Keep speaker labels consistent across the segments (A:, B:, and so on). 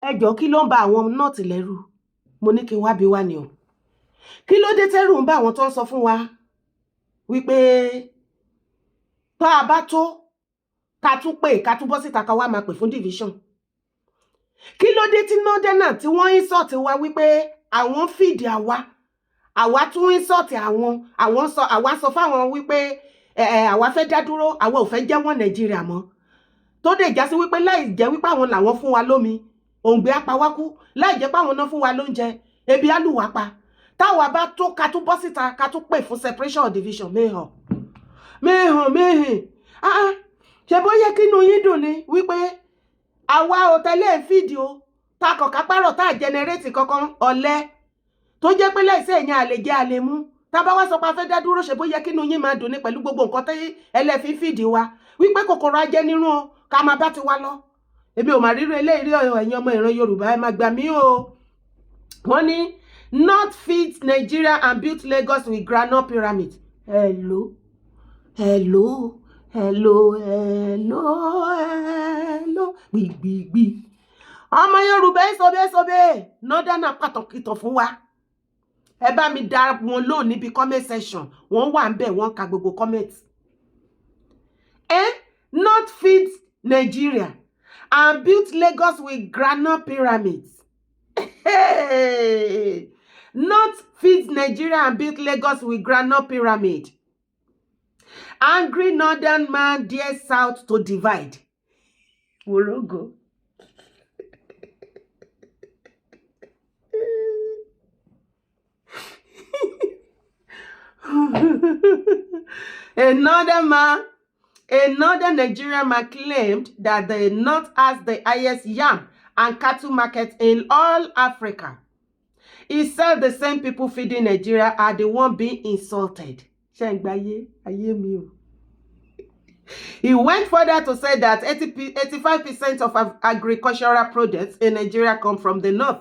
A: ẹjọ́ kí ló ń ba àwọn nọ́ọ̀tì lẹ́rù? Mo ní kí n wá bí wá ni o. Kí ló dé tẹ́rù ń bá àwọn tó ń sọ fún wa wípé tá a bá tó ká tún pè ká tún bọ́ síta ká wá máa pè fún division? Kí ló dé tí northerners tí wọ́n insult wa wípé àwọn fìdí àwa tún insult àwa sọ fáwọn wípé àwa fẹ́ dá dúró, àwa ò fẹ́ jẹ́ wọ́n Nàìjíríà mọ́, tó dé já sí wípé láì jẹ́ wípé àwọn làwọn fún wa lómi, òǹgbẹ apawákú, láì jẹ́ pé àwọn náà fún wa lóúnjẹ, ebi á lù wá pa. Táwa bá tó ká tún bọ́ síta ká tún pè fún separation of division mẹ́hàn ṣe bó yẹ kínú yín dùn ni wípé àwa ò tẹ́lẹ̀ fídì o, ta kọ̀ọ̀ká párọ̀ tá generate kankan ọ̀lẹ tó jẹ́ pé láìsí ẹ̀yìn àlè jẹ́ àlè mú. Tá bá wá sọ pé a fẹ́ dá dúró, ṣe bó yẹ kínú yín máa dùn ní pẹ̀lú gbogbo nǹkan tí ẹlẹ́fín fídì wa wípé kòkòrò ajẹ́ nínú o ká máa bá ti wá lọ. Èmi ò máa ríro eléyìí rí ẹ̀yin ọmọ ìran Yorùbá, ẹ máa gbà mí o. Wọ́n ní North feeds Nigeria and built Lagos with granite pyramid. Hello. Gbìgbìgbì. Ọmọ Yorùbá sọ́bẹ̀ northern pàtàkìtàn fún wa. Ẹ bá mi dá wọn lóhùn níbi comment section. Wọ́n wà ń bẹ̀, wọ́n ka gbogbo comment. North feeds Nigeria and built Lagos with granite pyramids. North feeds Nigeria and built Lagos with granite pyramid. Angry northern man dares south to divide. Worogo. A northern Nigerian man claimed that the North has the highest yam and cattle market in all Africa. He said the same people feeding Nigeria are the one being insulted. He went further to say that 85% of agricultural products in Nigeria come from the North.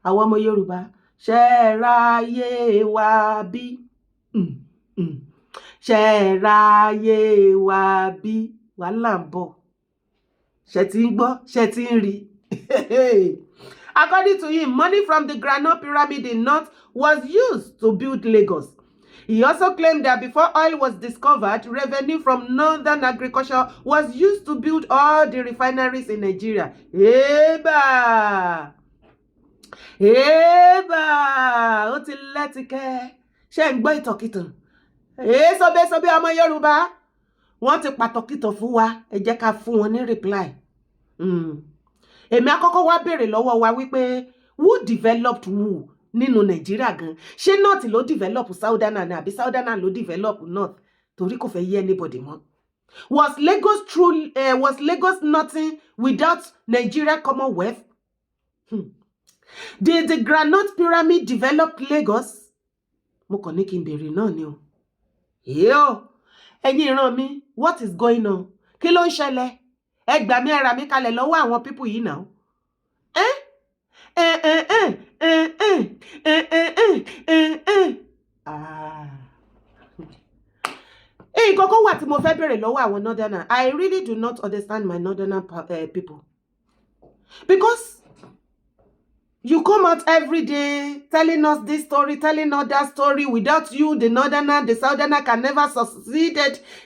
A: Àwọn ọmọ Yorùbá, ṣé ráyé wá bí? Ṣé ráyé wá bí? Wàhálà ń bọ̀. Ṣé tí ń gbọ́, ṣé tí ń rí. According to him, money from the granite pyramid in North was used to build Lagos. He also claimed that before oil was discovered, revenue from northern agriculture was used to build all the refineries in Nigeria. Eba! Ó ti lẹ́tìkẹ́. Ṣé ń gbọ́ ìtànkìtàn? Sọ́bẹ̀ ọmọ Yorùbá. Wọ́n ti pàtàkìtàn fún wa. Ẹ jẹ́ ká fún wọn ní reply. Èmi àkọ́kọ́ wá béèrè lọ́wọ́ wa wípé who developed who nínú Nàìjíríà gan? Ṣé North ló develop Southern ni àbí Southern ló develop North? Torí kò fẹ́ yé anybody mọ́. Was Lagos nothing without Nigeria Commonwealth? Did the granite pyramid develop Lagos? Mo kàn ní kí n béèrè náà ni o. Ẹ̀yin ìran mi, what is going on? Kí ló ń ṣẹlẹ̀? Ẹ gbà mí ara mi kalẹ̀ lọ́wọ́ àwọn people yìí náà. Kọ́kọ́ wà tí mo fẹ́ bẹ̀rẹ̀ lọ́wọ́ àwọn northerner. I really do not understand my northerner people. Because you come out every day telling us this story, telling us that story. Without you, the northerner, the southerner can never succeed.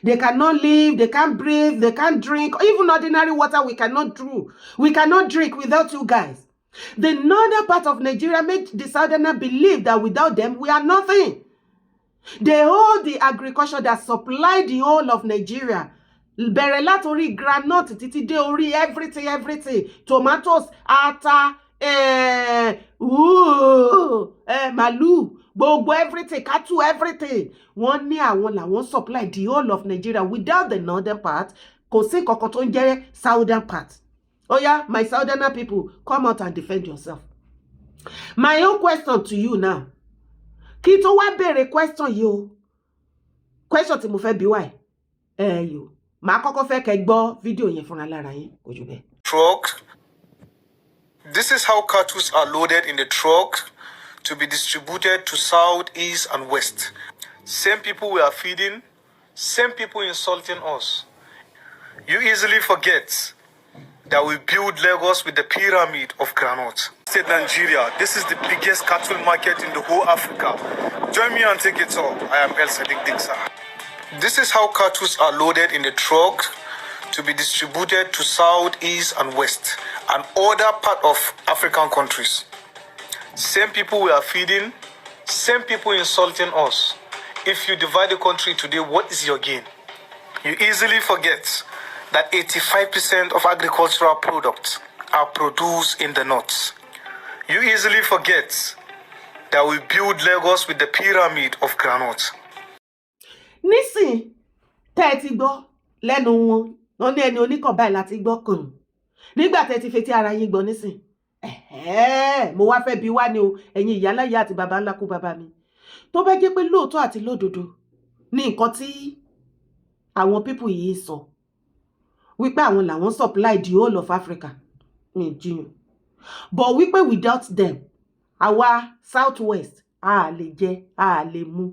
A: They cannot live, they can't breathe, they can't drink. Even ordinary water we cannot do. We cannot drink without you guys. The northern part of Nigeria made the southerner believe that without them, we are nothing. They hold the agriculture that supply the whole of Nigeria. Bẹ̀rẹ̀ látorí granite títí dé orí everything. Tomatoes, ata, màlúù, gbogbo everything, cattle, everything. Wọ́n ní àwọn làwọn supply the whole of Nigeria. Without the northern part, kò sí kankan tó ń jẹ́ southern part. Oh yeah, my southerner people, come out and defend yourself. My own question to you now. Kí tó wá bẹ̀rẹ̀ question yìí o. Question tí mo fẹ́ bi wá yìí. Màá kọ́kọ́ fẹ́ kẹ́ gbọ́ fídíò yẹn fúnra lára yín, kò jù bẹ́ẹ̀.
B: Truck. This is how cattle are loaded in the truck to be distributed to south, east, and west. Same people we are feeding, same people insulting us. You easily forget that will build Lagos with the pyramid of granite. State Nigeria, this is the biggest cattle market in the whole Africa. Join me and take it all. I am El Sadiq Diksa. This is how cattle are loaded in the truck to be distributed to South, East, and West, and other parts of African countries. Same people we are feeding, same people insulting us. If you divide the country today, what is your gain? You easily forget that 85% of agricultural products are produced in the north. You easily forget that we build Lagos with the pyramid of granite.
A: Nísìn tẹ́ ẹ ti gbọ́ lẹ́nu wọn ní ẹni oníkàn báyìí láti gbọ́ kàn nígbà tẹ́ ti fetí ara yín gbọ́ nísìn mo wá fẹ́ bi wá ní o ẹ̀yin ìyáláyà àti bàbá ńlá kú bàbá mi tó bá jẹ́ pé lóòótọ́ àti lódodo ní nǹkan tí àwọn pípù yìí sọ wípé àwọn làwọn supply the whole of Africa ní jiyàn but wípé without them àwa southwest a lè jẹ a lè mu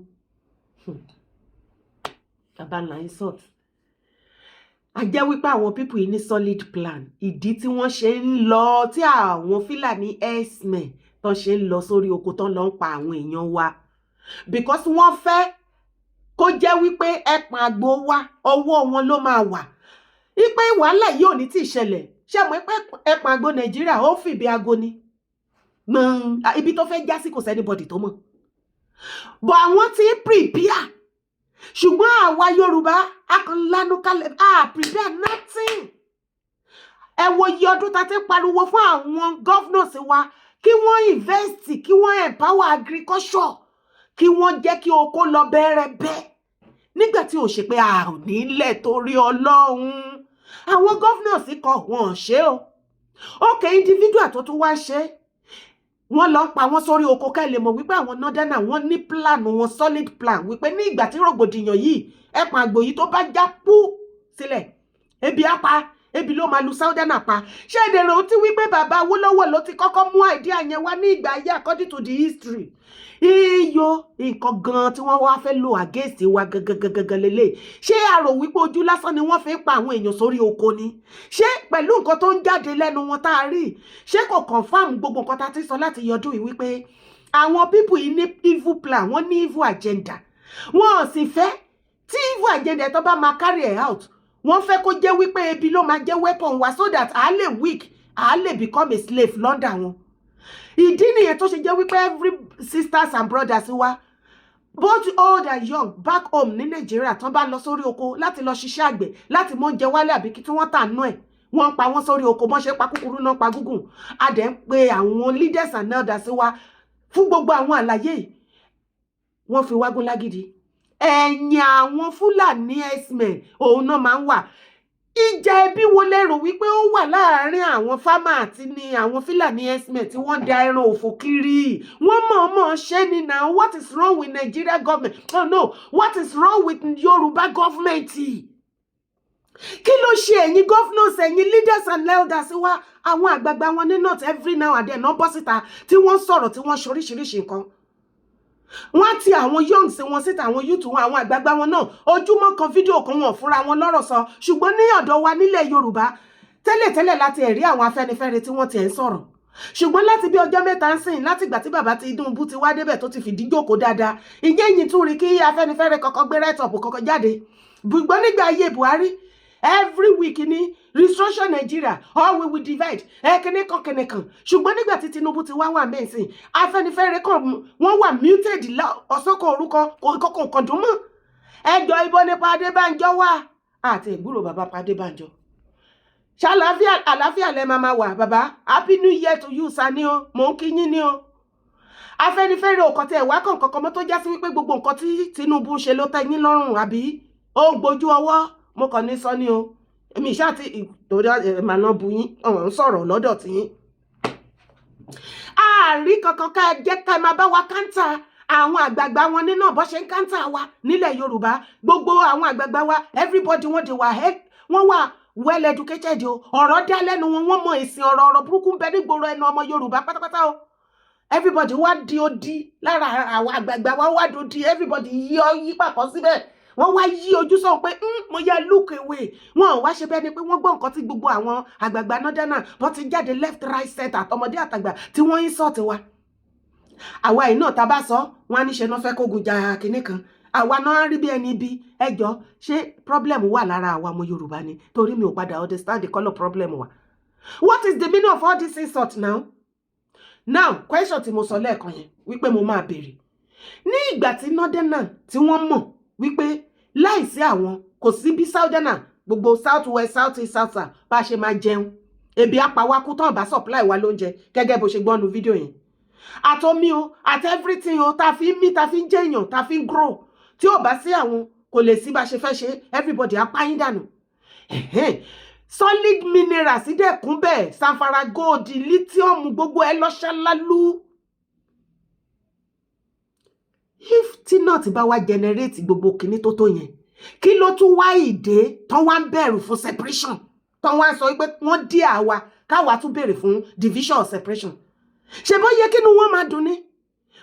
A: bàbá ńlá insult a jẹ́ wípé àwọn pípù yìí ní solid plan ìdí tí wọ́n ṣe ń lọ tí àwọn Fúlàní herdsmen tó ṣe ń lọ sórí oko tó lọ ń pa àwọn èèyàn wa because wọ́n fẹ́ kó jẹ́ wípé ẹ̀pọ̀n àgbo wa ọwọ́ wọn ló máa wà wípé wàhálà yìí ò ní tí ì ṣẹlẹ̀ ṣé mo pé ẹ̀pọ̀n àgbo Nàìjíríà ó fìbí aago ni ibi tó fẹ́ já sí kò sẹ́nibọ̀dì tó mọ̀ bọ̀ àwọn tí prepare ṣùgbọ́n àwa Yorùbá akànlánú kalẹ̀ prepare nothing ẹ wo iye ọdún tá ti ń pariwo fún àwọn governors wa kí wọ́n invest kí wọ́n empower agriculture kí wọ́n jẹ́ kí oko lọ bẹ́rẹ́bẹ́ nígbà tí ò ṣe pé a ò nílẹ̀ torí Ọlọ́run àwọn governors kọ wọn ṣe o okay individual tó tún wá ṣe wọ́n lọ pa wọ́n sórí oko ká lè mọ̀ wípé àwọn northerner wọ́n ní plan wọn solid plan wípé ní ìgbà tí rògbòdìyàn yìí ẹ̀pọ̀n àgbò yìí tó bá já pú sílẹ̀ ebi á pa ebi ló máa lu southerner pa ṣé èdèrè ó ti wípé bàbá Awólọ́wọ̀ ló ti kọ́kọ́ mú idea yẹn wá ní ìgbà ayé according to the history iyo nǹkan gan tí wọ́n wá fẹ́ lò against wa gangan lélẹ̀ ṣé àrò wípé ojú lásán ni wọ́n fi pa àwọn èèyàn sórí oko ni ṣé pẹ̀lú nǹkan tó ń jáde lẹ́nu wọn tá a rí ṣé kò confam gbogbo nǹkan tá a ti sọ láti yọdún yìí wípé àwọn people yìí ní evil plan wọ́n ní evil agenda wọ́n ò sì fẹ́ tí evil agenda tó bá máa carry it out wọ́n fẹ́ kó jẹ́ wípé ebi ló máa jẹ́ weapon wa so that a lè weak a lè become a slave lọ́dà wọn ìdí nìyẹn tó ṣe jẹ́ wípé every sisters and brothers wa both old and young back home ní Nàìjíríà tán bá lọ sórí oko láti lọ ṣiṣẹ́ àgbẹ̀ láti mọ oúnjẹ wálé àbí kí tí wọ́n tà nú ẹ̀ wọ́n pa wọ́n sórí oko bọ́n ṣe pa kúkúrú náà pa gúngùn a dẹ̀ ń pe àwọn leaders and elders wa fún gbogbo àwọn àlàyé wọ́n fi wágún lágídí ẹ̀yìn àwọn Fúlàní herdsmen òun náà máa ń wà ìjà ẹbí wo lérò wípé ó wà láàárín àwọn fámà àti ní àwọn Fúlàní herdsmen tí wọ́n da ẹran òfò kiri wọ́n mọ̀ọ́mọ̀ ṣe ni now what is wrong with Nigeria government no what is wrong with Yorùbá government kí ló ṣe ẹ̀yin governors ẹ̀yin leaders and elders wa àwọn àgbààgbà wọn ní north every now and then náà bọ́ síta tí wọ́n sọ̀rọ̀ tí wọ́n ṣoríṣiríṣi nǹkan wọ́n ti àwọn young sí wọn síta àwọn youth wọn àwọn àgbààgbà wọn náà ojúmọ́ kan fídíò kan wọn fúnra wọn lọ́rọ̀ sọ ṣùgbọ́n ní ọ̀dọ̀ wa nílẹ̀ Yorùbá tẹ́lẹ̀tẹ́lẹ̀ láti ẹ̀rí àwọn Afẹ́nifẹ́re tí wọ́n ti ń sọ̀rọ̀ ṣùgbọ́n láti bí ọjọ́ mẹ́ta ń sìn láti ìgbà tí bàbá Tinubu ti wá débẹ̀ tó ti fìdí jókòó dáadáa ìjẹ́ yìí tún rí kí Afẹ́nifẹ́re kọ́kọ́ gbé right up kọ́kọ́ jáde ṣùgbọ́n nígbà ayé Buhari every week ni restructure Nigeria or we will divide kìnìkan ṣùgbọ́n nígbà tí Tinubu ti wá wà mẹ́sìn Afẹ́nifẹ́re kan wọ́n wà muted ọ̀sọ́kọ̀ orúkọ kọ̀ọ̀kan kan dùn mọ́ ẹjọ́ ibo nípa Adébánjọ wà àti ìgbúrò bàbá Adébánjọ ṣàlàáfíà àlàáfíà lẹ máa wà bàbá happy new year to you sani o mò ń kí yín ni o Afẹ́nifẹ́re ò kàn tẹ ẹ̀wá kankan mọ́ tó já sí wípé gbogbo nǹkan tí Tinubu ṣe ló tẹ́ yín lọ́rùn àbí ó gbójú ọwọ́ mo kàn ní sọ ní o èmi ìṣá àti ìtòrí ẹ̀màná bu yín ọ̀hún ń sọ̀rọ̀ lọ́dọ̀ tí yín àárí kankan ká jẹ́ ká máa bá wa káńtà àwọn àgbààgbà wọn nínú bó ṣe ń káńtà wa nílẹ̀ Yorùbá gbogbo àwọn àgbààgbà wa everybody wọ́n wà well educated o ọ̀rọ̀ dá lẹ́nu wọn wọ́n mọ ìsìn ọ̀rọ̀ burúkú ń bẹ nígboro ẹnu ọmọ Yorùbá pátápátá o everybody wá di odi lára àwọn àgbààgbà wa wá di odi everybody yí pàkọ́ síbẹ̀ wọ́n wá yí ojú sọ pé mo yá look away wọ́n wá ṣe bẹ́ẹ̀ ni pé wọ́n gbọ́ nǹkan tí gbogbo àwọn àgbààgbà northerners wọ́n ti jáde left right center àtọmọdé àtàgbà tí wọ́n insult wa àwa yìí náà tá bá sọ wọ́n á ní ṣe náà fẹ́ kógun jà kinní kan àwa náà rí bí ẹni bí ẹjọ́ ṣé problem wà lára àwa ọmọ Yorùbá ni torí mi ò padà understand the colour problem wa. What is the meaning of all this insult now question tí mo sọ lẹ́ẹ̀kan yẹn wípé mo máa béèrè ní ìgbà tí northerners tí wọ́n mọ̀ wípé láìsí àwọn kò sí bí southerners gbogbo south west south east south south bá ṣe máa jẹun ebi apawakú tán bá supply wa lóúnjẹ gẹ́gẹ́ bó ṣe gbọ́nu fídíò yẹn àtomi o àti everything o ta fi ń mí ta fi ń jẹyàn ta fi ń grow tí ò bá sí àwọn kò lè sí bá ṣe fẹ́ ṣe everybody apáyín dànù solid minerals dẹ̀kún bẹ́ẹ̀ sanfara gold lithium gbogbo ẹ lọ́ṣálálú if tí náà ti bá wá generate gbogbo kìíní tó yẹn kí ló tún wá ìdè tán wá ń bẹ̀rù fún separation tán wá sọ pé wọ́n dí àwa káwa tún béèrè fún division or separation ṣe bó yẹ kínú wọn máa dùn ní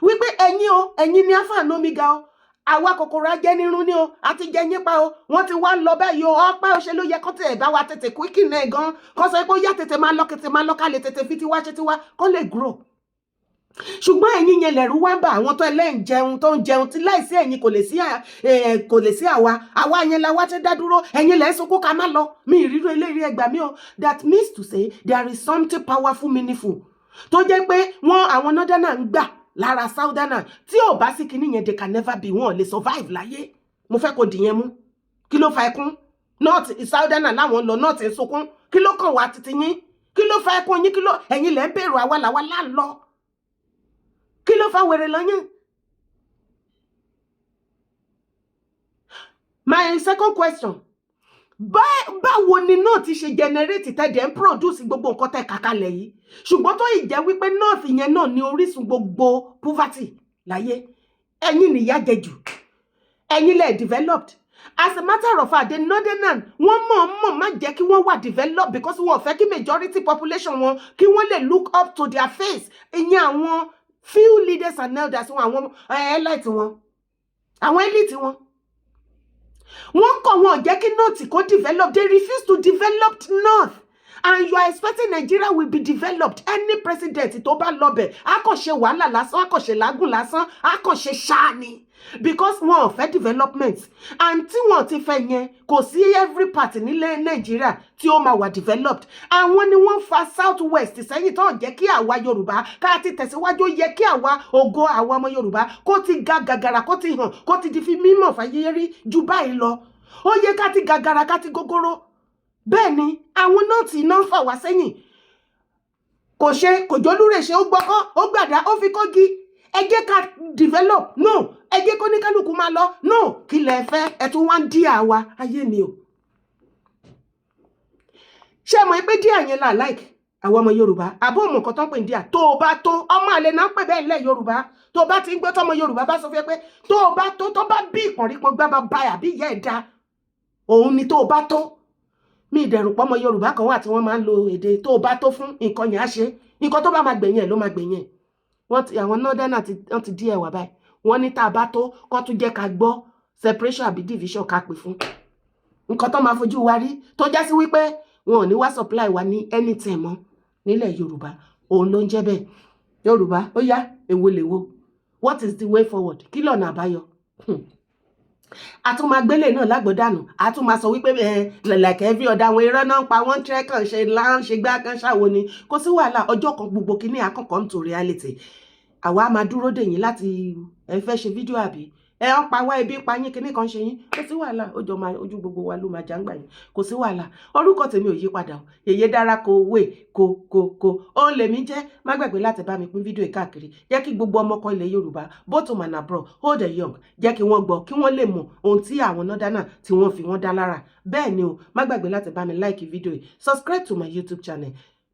A: wípé ẹ̀yin ni alpha and omega o àwa kòkòrò ajẹnirun ni o àti jẹ yín pa o wọ́n ti wá ń lọ báyìí o ọpẹ́ òṣè ló yẹ kó tẹ̀ bá wa tètè quick náà gan kó sọ pé ó yá tètè máa lọ ká lè tètè fi tiwa ṣe tiwa kó lè grow ṣùgbọ́n ẹ̀yin yẹn lẹ̀rú wá ń bá àwọn tó ẹlẹ́yìn jẹun tó ń jẹun tí láìsí ẹ̀yin kò lè sí àwa yẹn la wá ti dá dúró ẹ̀yin lẹ́ ń sunkún ká má lọ mi ìrírò eléyìí ẹgbàá mi o that means to say there is something powerful meaningful tó jẹ́ pé wọ́n àwọn northerners ń gbà lára southerners tí ò bá sí kinní yẹn they can never be wọn lè survive láyé mo fẹ́ kó dìyẹn mú kí ló fa ẹkún north southerners láwọn lọ north ń sunkún kí ló kàn wá títí yín kí ló fa ẹkún yín kí ló ẹ̀yin lẹ́ ń bèrò àwa làwa láàlọ́ kí ló fa wèrè lọ́yàn. My second question báwo ni náà ti ṣe generate tẹ́jẹ̀ ń produce gbogbo nǹkan tẹ́ kàkálẹ̀ yìí ṣùgbọ́n tó ìjẹ́ wípé north yẹn náà ní orísun gbogbo poverty láyé ẹ̀yin nìyà jẹ jù ẹ̀yin lẹ̀ developed as a matter of fact the northerners wọ́n mọ̀ má jẹ́ kí wọ́n wà developed because wọ́n fẹ́ kí majority population wọn kí wọ́n lè look up to their face ìyẹn àwọn few leaders and elders wọn àwọn elite wọn àwọn elite wọn wọ́n kọ̀ wọ́n jẹ́ kí north kó develop they refuse to develop north and you are expecting Nigeria will be developed any president tó bá lọ bẹ̀ á kàn ṣe wàhálà lásán á kàn ṣe làágùn lásán á kàn ṣe ṣáà ni because wọn ò fẹ́ development and tí wọn ti fẹ́ yẹn kò sí every part nílẹ̀ Nigeria tí ó máa wà developed àwọn ni wọ́n fa south west sẹ́yìn tó jẹ́ kí àwa Yorùbá ká ti tẹ̀síwájú yẹ kí àwa ògo àwa ọmọ Yorùbá kó ti ga gàgàrà kó ti hàn kó ti di fi mímọ̀ fàyè rí ju báyìí lọ ó yẹ ká ti gàgàrà ká ti gógóró bẹ́ẹ̀ ni àwọn náà tí iná ń fà wá sẹ́yìn kò ṣe kò jólúrè ṣe ó gbọ́kọ́ ó gbàdá ó fi kọ́gi ẹ jẹ́ ká develop no ẹ jẹ́ kó ní kálukú máa lọ no kí lẹ fẹ́ ẹ tún wá ń dí àwa ayé mi o ṣé mọ̀ pé díà yẹn là like àwọn ọmọ Yorùbá àbó ọmọ nǹkan tó ń pè ní díà tó o bá tó ọmọ àlè náà ń pè bẹ́ẹ̀ lẹ̀ Yorùbá tó o bá ti ń gbọ́ tọmọ Yorùbá bá sọ fún ẹ pé tó o bá tó tó bá bí ìpọ̀nrípọ̀ gbá bá báyà bí ìyá ẹ̀ dá òun ni tó o bá tó mi ìdẹ̀rù pọ́mọ Yorùbá kan wà tí wọ́n máa ń lo èdè tó o bá tó fún nǹkan yẹn á ṣe nǹkan tó bá máa gbẹ̀yìn ẹ̀ ló máa gbẹ̀yìn ẹ̀ àwọn northerners wọ́n ti dí ẹ̀wà báyìí wọ́n ní tá a bá tó kó tún jẹ́ ká gbọ́ separation àbí division ká pè fún nǹkan tó máa fojú wa rí tó já sí wípé wọn ò ní wá supply wa ní anything mọ́ nílẹ̀ Yorùbá òun ló ń jẹ́ bẹ́ẹ̀ Yorùbá ó yá èwo lèwo what is the way forward kí lọ́nà àbáyọ àtúmọ̀gbélé náà lágbọ̀dànù àtúmọ̀ sọ wípé like every other àwọn irọ́ náà ń pa wọ́n tẹ́ kàn ṣe láǹṣe gbá kan ṣàwo ni kò sí wàhálà ọjọ́ kan gbogbo kínní àkọ́kọ́ ń to reality àwa máa dúró dè yín láti ẹ fẹ́ ṣe fídíò àbí ẹ ń pa wá ebi pa yín kínní kan ṣe yín kò sí wàhálà ojú gbogbo wa ló máa jàǹgbà yín kò sí wàhálà orúkọ tèmi ò yí padà o Yèyé Dára kò wé kò ó lèmi jẹ́ má gbàgbé láti bá mi pín fídíò káàkiri jẹ́ kí gbogbo ọmọkọ ilẹ̀ Yorùbá both home and abroad old and young jẹ́ kí wọ́n gbọ́ kí wọ́n lè mọ̀ ohun tí àwọn northerners tí wọ́n fi wọ́n dá lára bẹ́ẹ̀ ni o má gbàgbé láti bá mi like fídíò yìí subscribe to my YouTube channel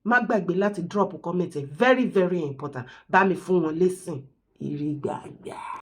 A: má gbàgbé láti drop comment very very important bá mi fún wọn lésìn ìrìgbàgbà.